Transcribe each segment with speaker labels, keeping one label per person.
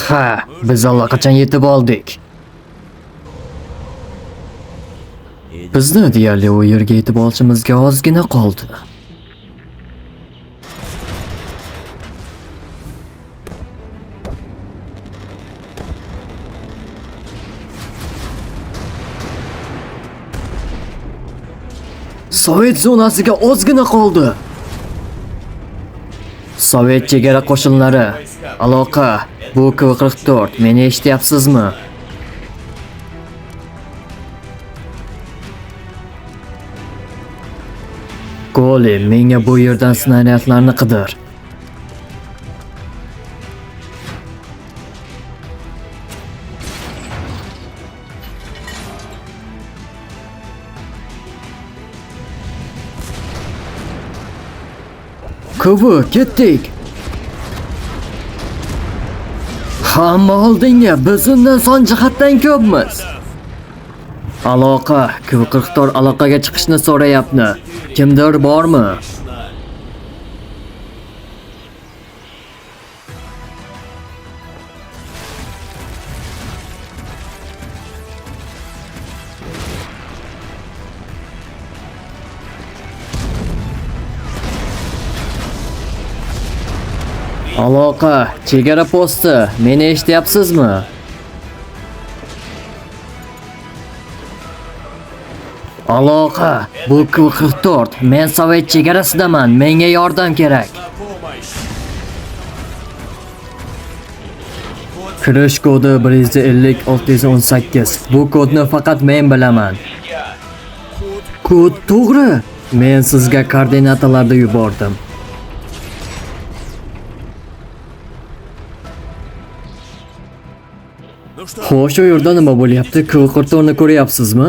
Speaker 1: Ha, biz allaqachon yetib oldik. Bizni deyarli u yerga yetib olishimizga ozgina qoldi. Sovet zonasiga ozgina qoldi. Sovet chegara qo'shinlari, aloqa, bu K-44, meni eshityapsizmi? Goli, menga bu yerdan snaryadlarni qidir. Kubu, ketdik. Hamma oldinga, biz undan son jihatdan ko'pmiz. Aloqa, K-44 aloqaga chiqishni so'rayapti. Kimdir bormi? Aloqa, chegara posti, meni eshityapsizmi? Aloqa, bu K-44, men Sovet chegarasidaman, menga yordam kerak. Kirish kodi 150-618. Bu kodni faqat men bilaman. Kod to'g'ri. Men sizga koordinatalarni yubordim. Xo'sh, u yerda nima bo'lyapti? K-44ni ko'ryapsizmi?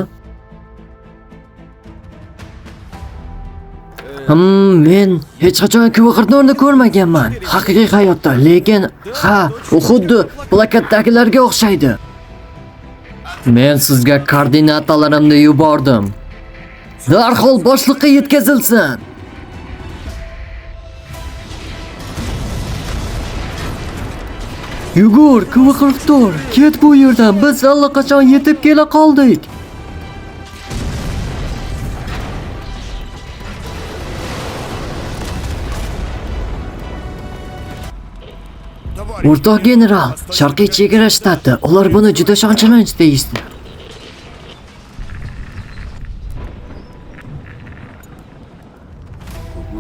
Speaker 1: Men hech qachon K-44ni ko'rmaganman. Haqiqiy hayotda, lekin u xuddi plakatdagilarga o'xshaydi. Men sizga koordinatalarimni yubordim. Darhol boshliqqa yetkazilsin. Yugur, K-44, ket bu yerdan. Biz allaqachon yetib kela qoldik. O'rtoq general, Sharqiy chegara shtati, ular buni juda shoshilinch deyishdi.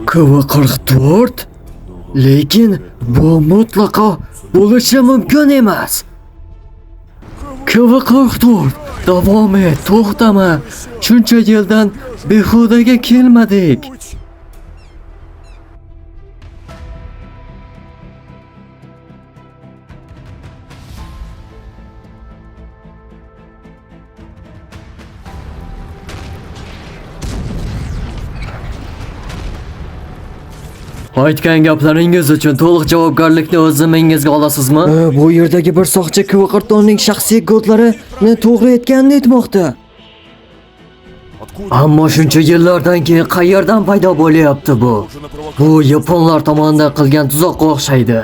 Speaker 1: K-44? Lekin bu mutlaqo bo'lishi mumkin emas. K-44, davom et, to'xtama. Shuncha yildan behudaga kelmadik. Aytgan gaplaringiz uchun to'liq javobgarlikni o'z zimmangizga olasizmi? Bu yerdagi bir soqchi K-44ning shaxsiy kodlarini to'g'ri etganini aytmoqda. Ammo shuncha yillardan keyin qayerdan paydo bo'lyapti bu? Bu yaponlar tomonidan qilgan tuzoqqa o'xshaydi.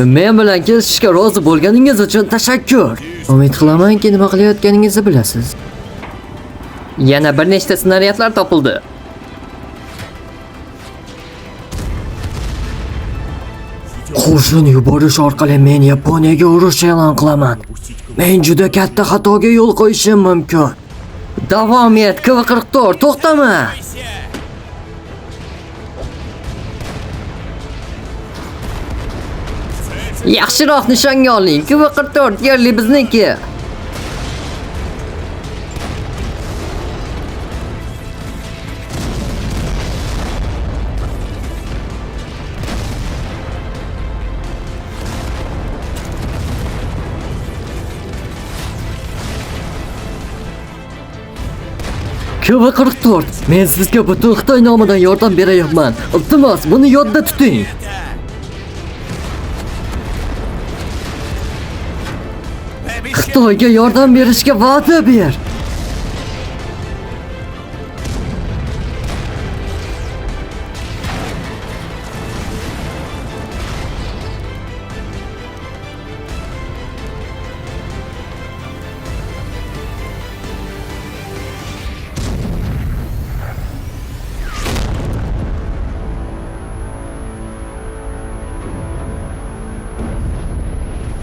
Speaker 1: Men bilan kelishishga rozi bo'lganingiz uchun tashakkur. Umid qilamanki, nima qilayotganingizni bilasiz. Yana bir nechta snaryadlar topildi. Qo'shin yuborish orqali men Yaponiyaga urush e'lon qilaman. Men juda katta xatoga yo'l qo'yishim mumkin. Davom et, K-44, to'xtama. Yaxshiroq nishonga oling. K-44 yerli bizniki. K-44, men sizga butun Xitoy nomidan yordam berayapman. Iltimos, buni yodda tuting. Xitoyga yordam berishga va'da ber.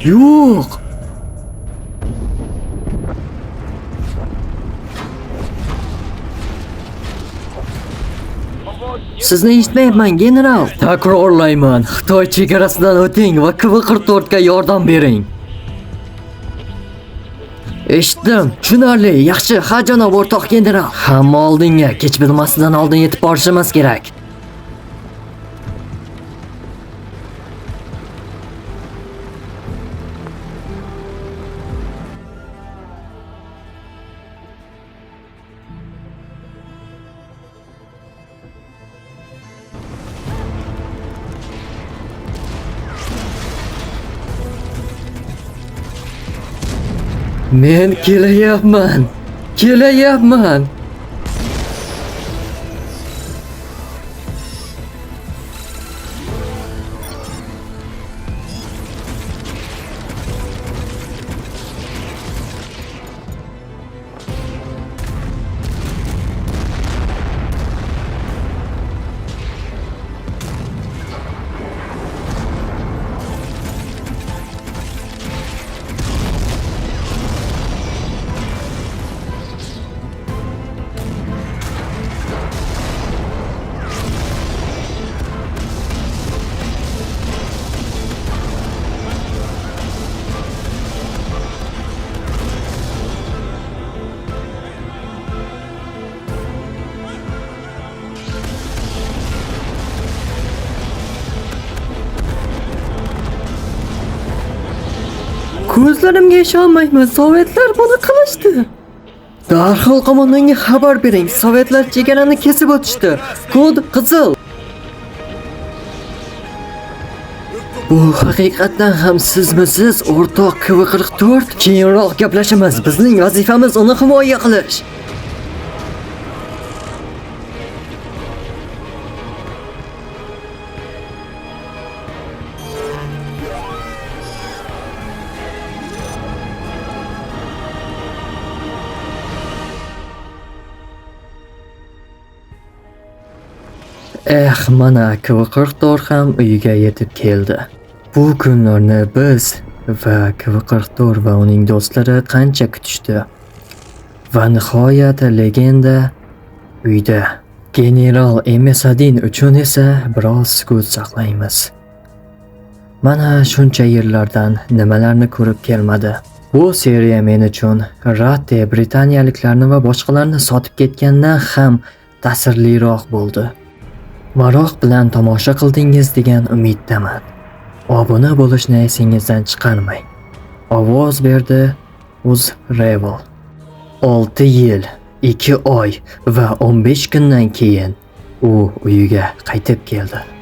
Speaker 1: Yo'q. Sizni eshitmayapman, general. Takrorlayman, Xitoy chegarasidan o'ting va KV-44 ga yordam bering. Eshitdim, tushunarli, yaxshi, ha janob o'rtoq general. Hamma oldinga, kech bilmasidan oldin yetib borishimiz kerak. Men kelyapman. Kelyapman. Ko'zlarimga ishonmayman. Sovetlar buni qilishdi. Darhol qo'mondonga xabar bering. Sovetlar chegarani kesib o'tishdi. Kod qizil. Bu haqiqatan ham sizmisiz, o'rtoq KV-44? Keyinroq gaplashamiz. Bizning vazifamiz uni himoya qilish. Mana KV-44 ham uyiga yetib keldi. Bu kunlarni biz va KV-44 va uning do'stlari qancha kutishdi. Va nihoyat legenda uyda. General Emesadin uchun esa biroz sukut saqlaymiz. Mana shuncha yillardan nimalarni ko'rib kelmadi. Bu seriya men uchun Ratte britaniyaliklarni va boshqalarni sotib ketgandan ham ta'sirliroq bo'ldi. Maroq bilan tomosha qildingiz degan umiddaman. Obuna bo'lishni esingizdan chiqarmang. Ovoz berdi UzRevel. 6 yil, 2 oy va 15 kundan keyin u uyiga qaytib keldi.